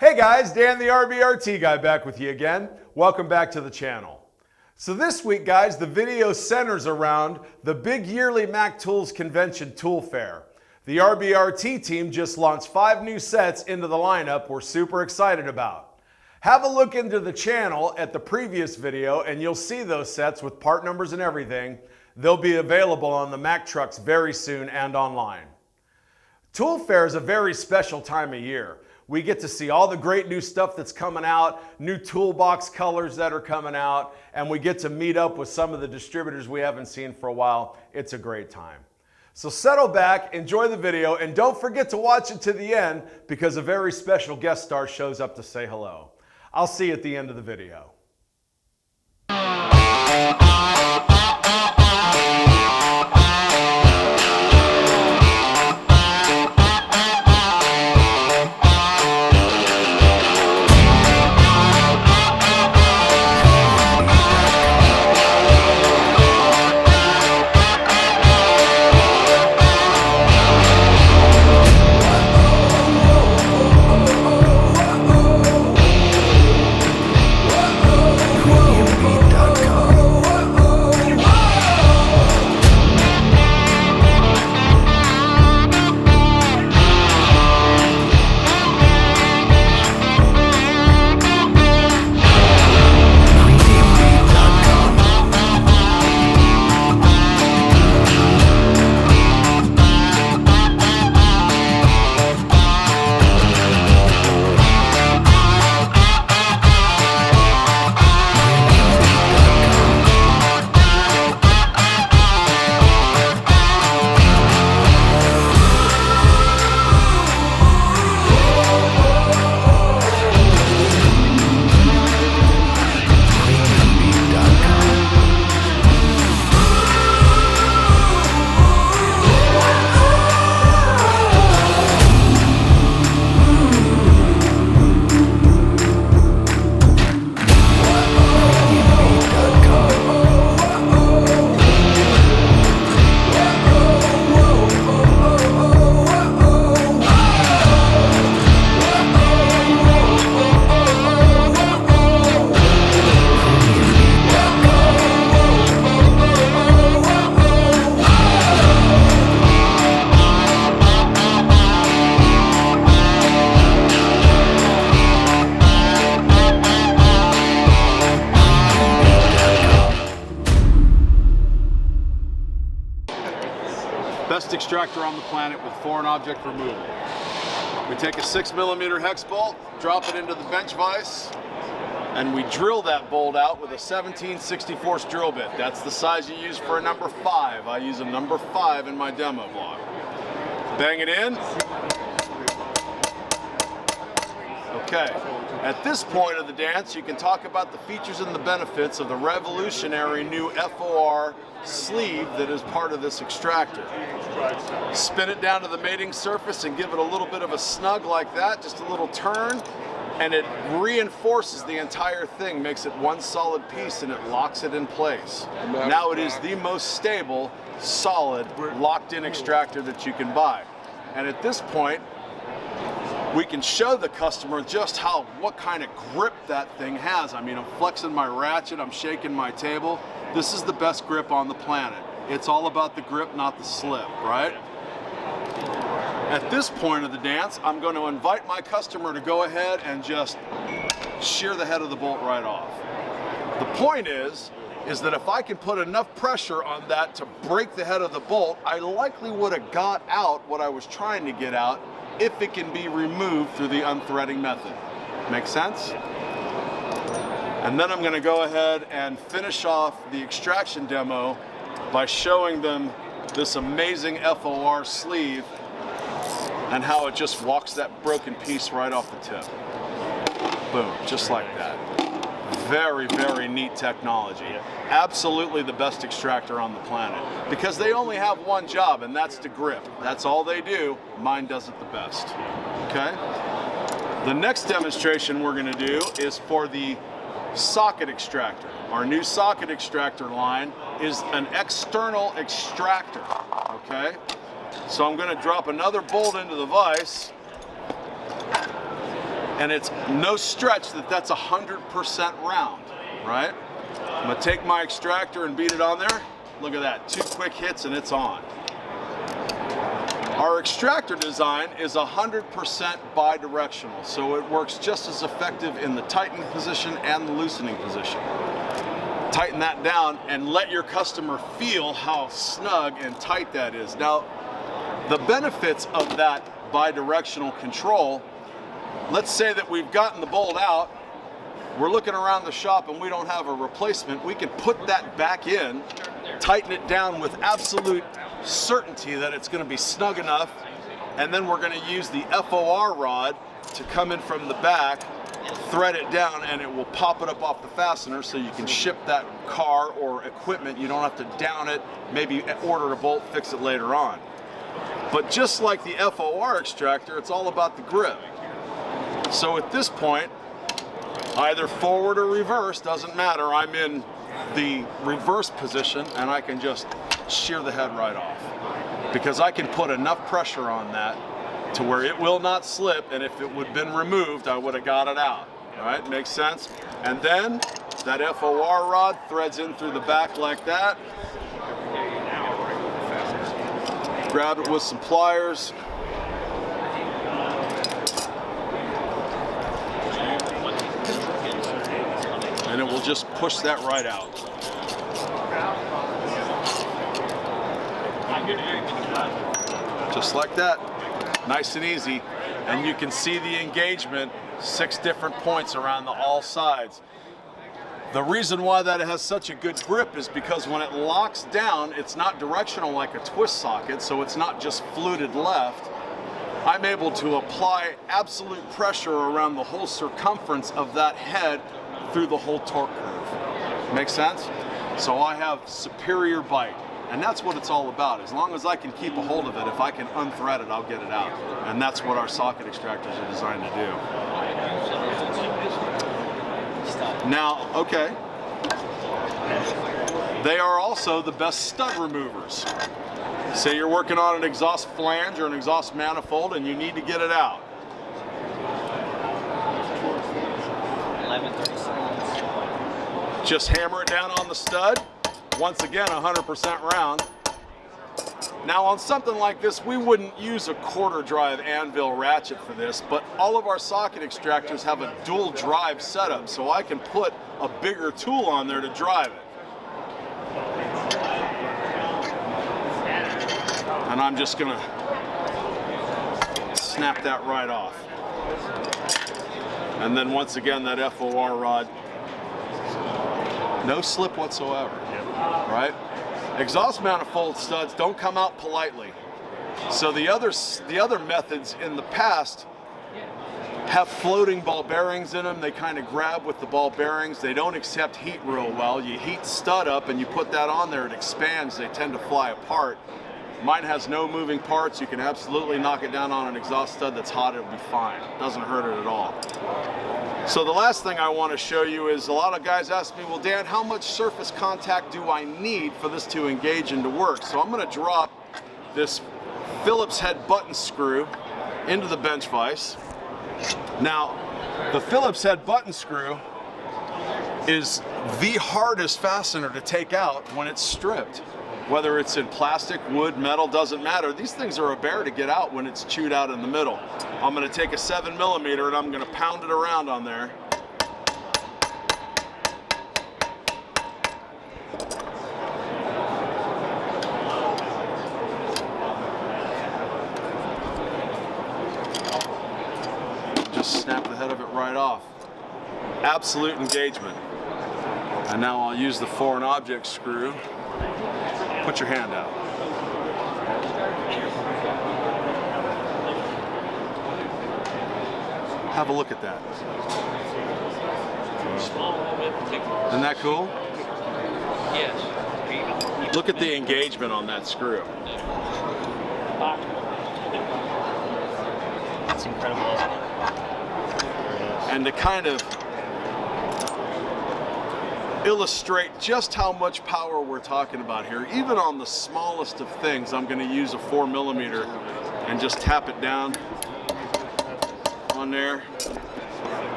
Hey guys, Dan the R.B.R.T guy back with you again. Welcome back to the channel. So this week guys, the video centers around the big yearly Mac Tools Convention Tool Fair. The R.B.R.T team just launched 5 new sets into the lineup we're super excited about. Have a look into the channel at the previous video and you'll see those sets with part numbers and everything. They'll be available on the Mac trucks very soon and online. Tool Fair is a very special time of year. We get to see all the great new stuff that's coming out, new toolbox colors that are coming out, and we get to meet up with some of the distributors we haven't seen for a while. It's a great time. So settle back, enjoy the video, and don't forget to watch it to the end because a very special guest star shows up to say hello. I'll see you at the end of the video. Best extractor on the planet with foreign object removal. We take a 6mm hex bolt, drop it into the bench vise, and we drill that bolt out with a 17/64 drill bit. That's the size you use for a number 5. I use a number 5 in my demo vlog. Bang it in. Okay, at this point of the dance, you can talk about the features and the benefits of the revolutionary new F.O.R. sleeve that is part of this extractor. Spin it down to the mating surface and give it a little bit of a snug like that, just a little turn, and it reinforces the entire thing, makes it one solid piece, and it locks it in place. Now it is the most stable, solid, locked-in extractor that you can buy. And at this point, we can show the customer just what kind of grip that thing has. I mean, I'm flexing my ratchet, I'm shaking my table. This is the best grip on the planet. It's all about the grip, not the slip, right? At this point of the dance, I'm going to invite my customer to go ahead and just shear the head of the bolt right off. The point is that if I can put enough pressure on that to break the head of the bolt, I likely would have got out what I was trying to get out if it can be removed through the unthreading method. Make sense? And then I'm going to go ahead and finish off the extraction demo by showing them this amazing F.O.R. sleeve and how it just walks that broken piece right off the tip. Boom, just like that. Very, very neat technology. Absolutely the best extractor on the planet. Because they only have one job, and that's to grip. That's all they do. Mine does it the best. Okay? The next demonstration we're going to do is for the socket extractor. Our new socket extractor line is an external extractor, okay? So I'm going to drop another bolt into the vise, And it's no stretch that that's 100% round, right? I'm gonna take my extractor and beat it on there. Look at that, 2 quick hits and it's on. Our extractor design is 100% bi-directional, so it works just as effective in the tightening position and the loosening position. Tighten that down and let your customer feel how snug and tight that is. Now, the benefits of that bi-directional control, let's say that we've gotten the bolt out, we're looking around the shop and we don't have a replacement, we can put that back in, tighten it down with absolute certainty that it's going to be snug enough, and then we're going to use the F.O.R rod to come in from the back, thread it down, and it will pop it up off the fastener so you can ship that car or equipment. You don't have to down it, maybe order a bolt, fix it later on. But just like the F.O.R extractor, it's all about the grip. So at this point, either forward or reverse, doesn't matter. I'm in the reverse position and I can just shear the head right off, because I can put enough pressure on that to where it will not slip, and if it would have been removed, I would have got it out. All right, makes sense? And then that F.O.R rod threads in through the back like that. Grab it with some pliers. And it will just push that right out. Just like that, nice and easy. And you can see the engagement, 6 different points around all sides. The reason why that has such a good grip is because when it locks down, it's not directional like a twist socket, so it's not just fluted left. I'm able to apply absolute pressure around the whole circumference of that head through the whole torque curve. Make sense? So I have superior bite. And that's what it's all about. As long as I can keep a hold of it, if I can unthread it, I'll get it out. And that's what our socket extractors are designed to do. Now, okay, they are also the best stud removers. Say you're working on an exhaust flange or an exhaust manifold and you need to get it out. 11:37. Just hammer it down on the stud. Once again, 100% round. Now on something like this, we wouldn't use a quarter drive anvil ratchet for this, but all of our socket extractors have a dual drive setup, so I can put a bigger tool on there to drive it. And I'm just gonna snap that right off. And then once again, that F.O.R rod, no slip whatsoever. Right? Exhaust manifold studs don't come out politely. So the other methods in the past have floating ball bearings in them. They kind of grab with the ball bearings. They don't accept heat real well. You heat stud up and you put that on there, it expands. They tend to fly apart. Mine has no moving parts. You can absolutely knock it down on an exhaust stud that's hot, it'll be fine. Doesn't hurt it at all. So the last thing I want to show you is, a lot of guys ask me, well, Dan, how much surface contact do I need for this to engage and to work? So I'm going to drop this Phillips head button screw into the bench vise. Now, the Phillips head button screw is the hardest fastener to take out when it's stripped. Whether it's in plastic, wood, metal, doesn't matter. These things are a bear to get out when it's chewed out in the middle. I'm going to take a 7mm and I'm going to pound it around on there. Just snap the head of it right off. Absolute engagement. And now I'll use the foreign object screw. Put your hand out. Have a look at that. Isn't that cool? Yes. Look at the engagement on that screw. It's incredible, isn't it? And to kind of illustrate just how much power we're talking about here, even on the smallest of things, I'm going to use a 4mm and just tap it down on there.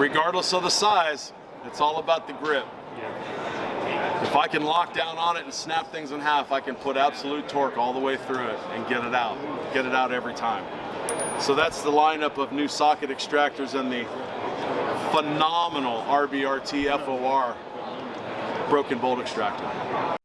regardless of the size, it's all about the grip. Yeah. If I can lock down on it and snap things in half, I can put absolute torque all the way through it and get it out every time. So that's the lineup of new socket extractors and the phenomenal R.B.R.T. F.O.R. broken bolt extractor.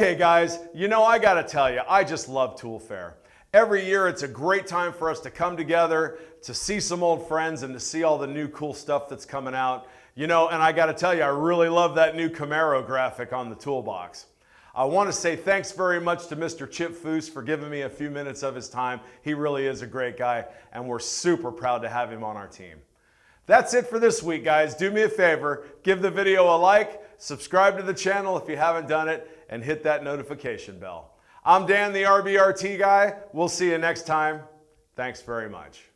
Okay guys, you know, I gotta tell you, I just love Tool Fair. Every year it's a great time for us to come together, to see some old friends and to see all the new cool stuff that's coming out. You know, and I gotta tell you, I really love that new Camaro graphic on the toolbox. I want to say thanks very much to Mr. Chip Foose for giving me a few minutes of his time. He really is a great guy and we're super proud to have him on our team. That's it for this week, guys. Do me a favor, give the video a like, subscribe to the channel if you haven't done it, and hit that notification bell. I'm Dan, the R.B.R.T. guy. We'll see you next time. Thanks very much.